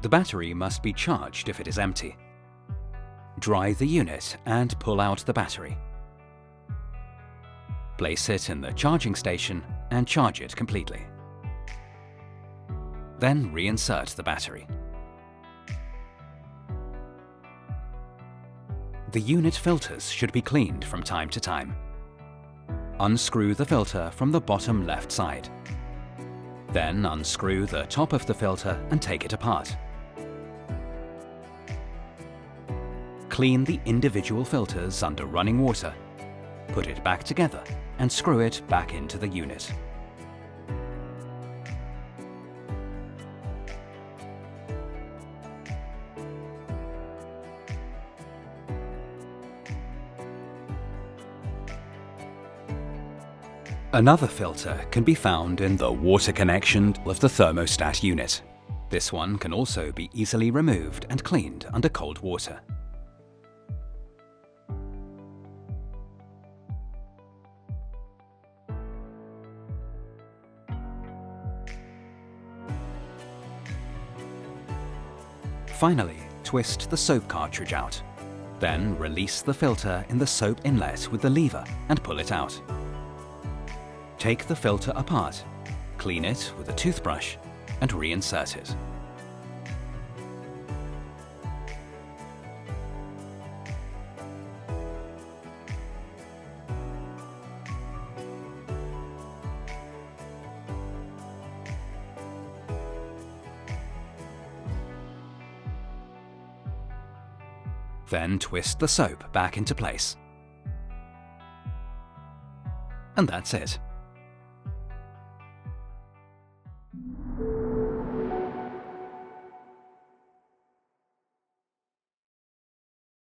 The battery must be charged if it is empty. Dry the unit and pull out the battery. Place it in the charging station and charge it completely. Then reinsert the battery. The unit filters should be cleaned from time to time. Unscrew the filter from the bottom left side. Then unscrew the top of the filter and take it apart. Clean the individual filters under running water. Put it back together and screw it back into the unit. Another filter can be found in the water connection of the thermostat unit. This one can also be easily removed and cleaned under cold water. Finally, twist the soap cartridge out. Then release the filter in the soap inlet with the lever and pull it out. Take the filter apart, clean it with a toothbrush, and reinsert it. Then twist the soap back into place. And that's it.